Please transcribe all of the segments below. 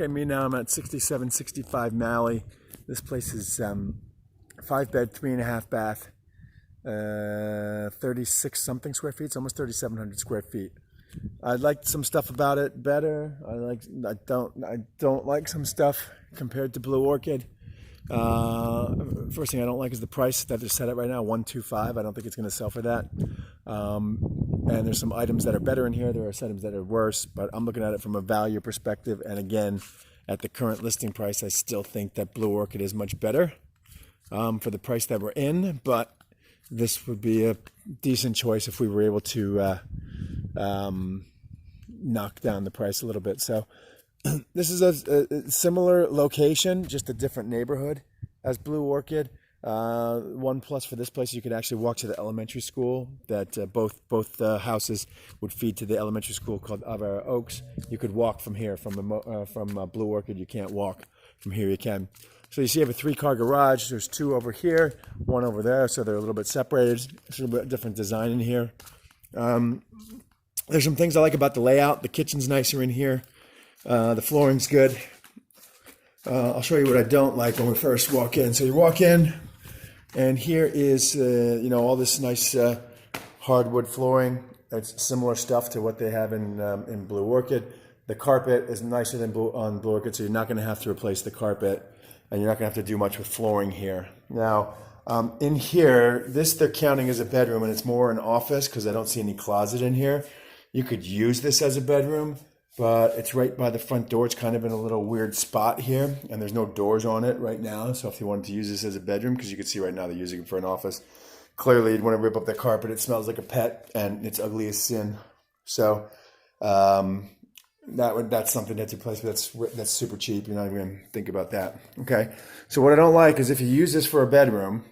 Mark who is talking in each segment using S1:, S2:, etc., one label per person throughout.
S1: Okay, me now, I'm at 6765 Mallee. This place is 5-bed, 3.5 bath, 36 something square feet. It's almost 3,700 square feet. I like some stuff about it better. I don't like some stuff compared to Blue Orchid. First thing I don't like is the price that they're set at right now, $125. I don't think it's going to sell for that. And there's some items that are better in here. There are items that are worse, but I'm looking at it from a value perspective. And again, at the current listing price, I still think that Blue Orchid is much better for the price that we're in. But this would be a decent choice if we were able to knock down the price a little bit. So this is a similar location, just a different neighborhood as Blue Orchid. One plus for this place, you could actually walk to the elementary school that both houses would feed to the elementary school called Avera Oaks. You could walk from here, from Blue Orchid. You can't walk from here. You can. So you see, you have a 3-car garage. There's 2 over here, 1 over there, so they're a little bit separated. It's a little bit different design in here. There's some things I like about the layout. The kitchen's nicer in here. The flooring's good. I'll show you what I don't like when we first walk in. So you walk in, and here is all this nice hardwood flooring. It's similar stuff to what they have in Blue Orchid. The carpet is nicer than on Blue Orchid, so you're not going to have to replace the carpet, and you're not going to have to do much with flooring here. Now, in here, this they're counting as a bedroom, and it's more an office because I don't see any closet in here. You could use this as a bedroom, but it's right by the front door. It's kind of in a little weird spot here, and there's no doors on it right now. So if you wanted to use this as a bedroom, because you can see right now they're using it for an office, clearly you'd want to rip up the carpet. It smells like a pet, and it's ugly as sin. So that's something that's replaced, but that's super cheap. You're not even going to think about that. Okay. So what I don't like is if you use this for a bedroom.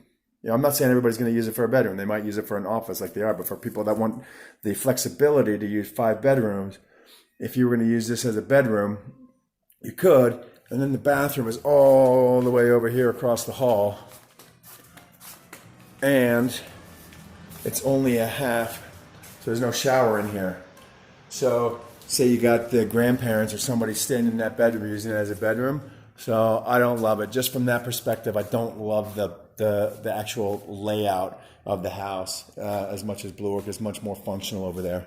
S1: I'm not saying everybody's going to use it for a bedroom. They might use it for an office like they are, but for people that want the flexibility to use 5 bedrooms, if you were going to use this as a bedroom, you could. And then the bathroom is all the way over here across the hall. And it's only a half, so there's no shower in here. So say you got the grandparents or somebody staying in that bedroom using it as a bedroom. So I don't love it. Just from that perspective, I don't love the actual layout of the house as much as Blue Orchid is much more functional over there.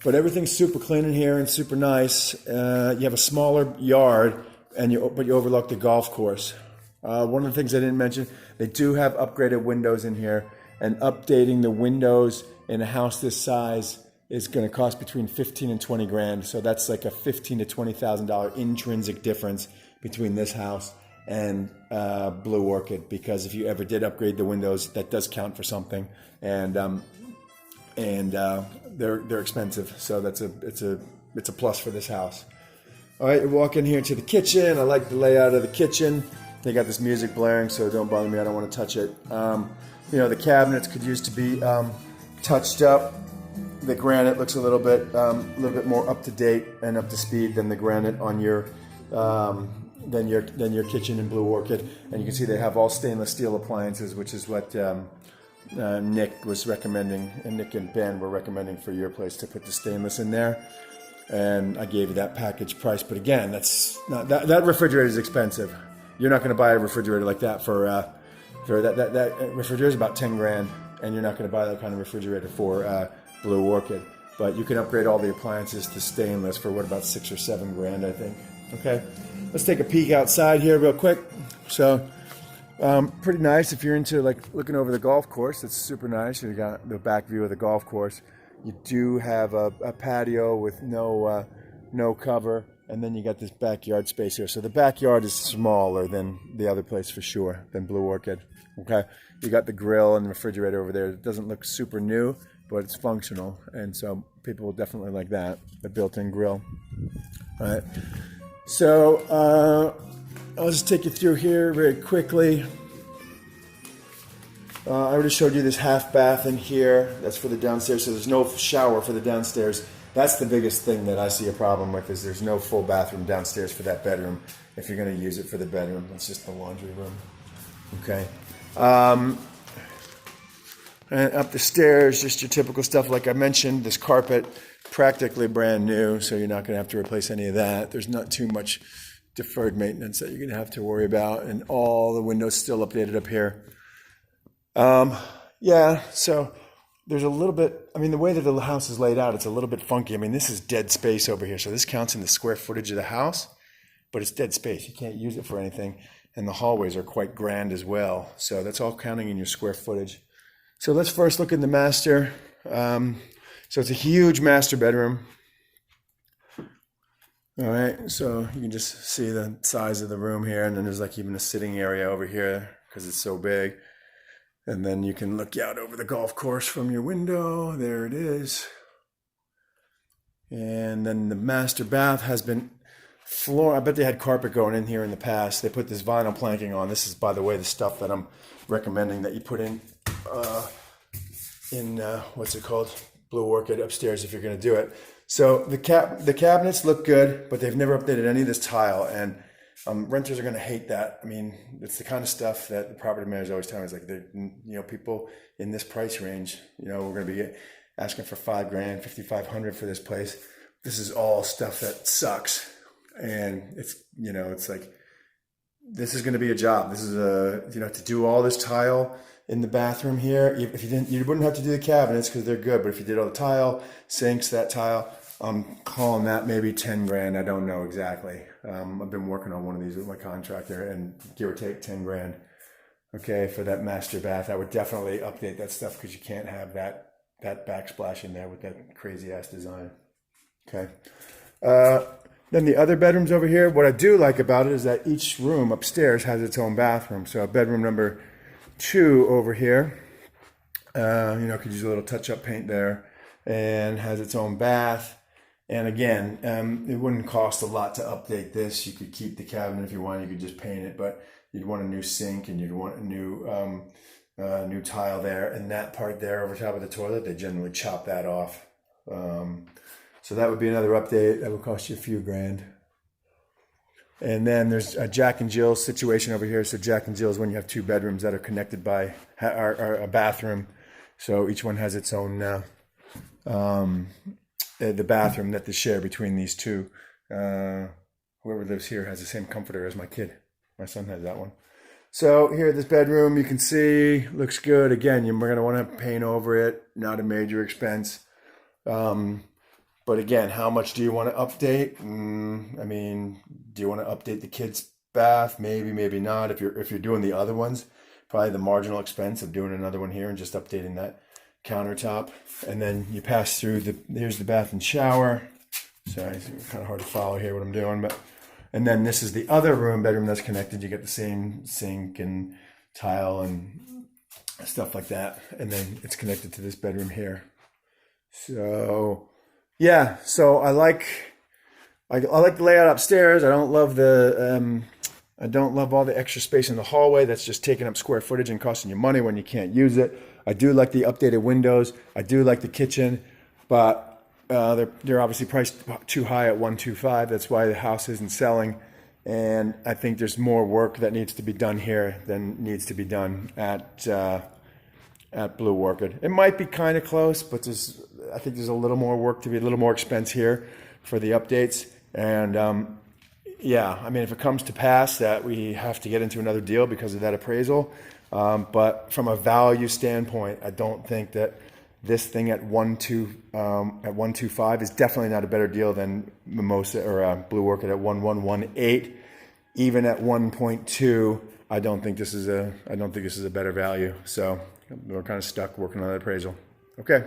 S1: But everything's super clean in here and super nice. You have a smaller yard, but you overlook the golf course. One of the things I didn't mention, they do have upgraded windows in here, and updating the windows in a house this size is going to cost between 15 and 20 grand. So that's like a $15,000 to $20,000 intrinsic difference between this house and Blue Orchid, because if you ever did upgrade the windows, that does count for something, and they're expensive. So it's a plus for this house. All right, you walk in here to the kitchen. I like the layout of the kitchen. They got this music blaring, so don't bother me. I don't want to touch it. The cabinets could use to be touched up. The granite looks a little bit more up to date and up to speed than the granite on your than your kitchen in Blue Orchid. And you can see they have all stainless steel appliances, which is what Nick was recommending, and Nick and Ben were recommending for your place to put the stainless in there. And I gave you that package price, but again, that's not that refrigerator is expensive. You're not going to buy a refrigerator like that for that refrigerator is about 10 grand, and you're not going to buy that kind of refrigerator for Blue Orchid. But you can upgrade all the appliances to stainless for about 6 or 7 grand, I think. Okay, let's take a peek outside here real quick. So pretty nice if you're into like looking over the golf course. It's super nice. You got the back view of the golf course. You do have a patio with no cover, and then you got this backyard space here. So the backyard is smaller than the other place for sure, than Blue Orchid. Okay, you got the grill and the refrigerator over there. It doesn't look super new, but it's functional, and so people will definitely like that, the built-in grill. All right, so I'll just take you through here very quickly. I already showed you this half bath in here. That's for the downstairs, so there's no shower for the downstairs. That's the biggest thing that I see a problem with, is there's no full bathroom downstairs for that bedroom. If you're going to use it for the bedroom, it's just the laundry room. Okay. And up the stairs, just your typical stuff like I mentioned. This carpet practically brand new, so you're not going to have to replace any of that. There's not too much deferred maintenance that you're going to have to worry about, and all the windows still updated up here. Yeah, so there's a little bit, I mean, the way that the house is laid out, it's a little bit funky. I mean, this is dead space over here, so this counts in the square footage of the house, but it's dead space. You can't use it for anything, and the hallways are quite grand as well, so that's all counting in your square footage. So let's first look in the master. So it's a huge master bedroom. All right, so you can just see the size of the room here, and then there's like even a sitting area over here because it's so big. And then you can look out over the golf course from your window. There it is. And then the master bath has been floor. I bet they had carpet going in here in the past. They put this vinyl planking on. This is, by the way, the stuff that I'm recommending that you put in what's it called? Blue Orchid upstairs if you're going to do it. So the cabinets look good, but they've never updated any of this tile, and renters are going to hate that. I mean, it's the kind of stuff that the property manager always tells me, is like, people in this price range, we're going to be asking for $5,000, $5,500 for this place. This is all stuff that sucks, and it's like, this is going to be a job. This is to do all this tile in the bathroom here. If you didn't, you wouldn't have to do the cabinets because they're good. But if you did all the tile, sinks, that tile, I'm calling that maybe $10,000. I don't know exactly. I've been working on one of these with my contractor, and give or take $10,000. Okay, for that master bath, I would definitely update that stuff because you can't have that backsplash in there with that crazy ass design. Okay. Then the other bedrooms over here, what I do like about it is that each room upstairs has its own bathroom. So bedroom number 2 over here, could use a little touch-up paint there, and has its own bath. And again, it wouldn't cost a lot to update this. You could keep the cabinet if you want. You could just paint it, but you'd want a new sink, and you'd want a new tile there. And that part there over top of the toilet, they generally chop that off. So that would be another update. That would cost you a few grand. And then there's a Jack and Jill situation over here. So Jack and Jill is when you have 2 bedrooms that are connected by a bathroom. So each one has its own, the bathroom that they share between these 2. Whoever lives here has the same comforter as my kid. My son has that one. So here, this bedroom, you can see, looks good. Again, we're going to want to paint over it. Not a major expense. But again, how much do you want to update? I mean, do you want to update the kids' bath? Maybe, maybe not. If you're doing the other ones, probably the marginal expense of doing another one here and just updating that countertop. And then you pass through here's the bath and shower. Sorry, it's kind of hard to follow here what I'm doing, and then this is the other bedroom that's connected. You get the same sink and tile and stuff like that, and then it's connected to this bedroom here. So yeah, so I like the layout upstairs. I don't love all the extra space in the hallway. That's just taking up square footage and costing you money when you can't use it. I do like the updated windows. I do like the kitchen, but they're obviously priced too high at $125. That's why the house isn't selling. And I think there's more work that needs to be done here than needs to be done at Blue Orchid. It might be kind of close, but I think there's a little more work to be, a little more expense here for the updates. And yeah, I mean, if it comes to pass that we have to get into another deal because of that appraisal, but from a value standpoint, I don't think that this thing at 125 is definitely not a better deal than Mimosa or Blue Orchid at 1118. Even at 1.2, I don't think this is a better value. So we're kind of stuck working on that appraisal. Okay.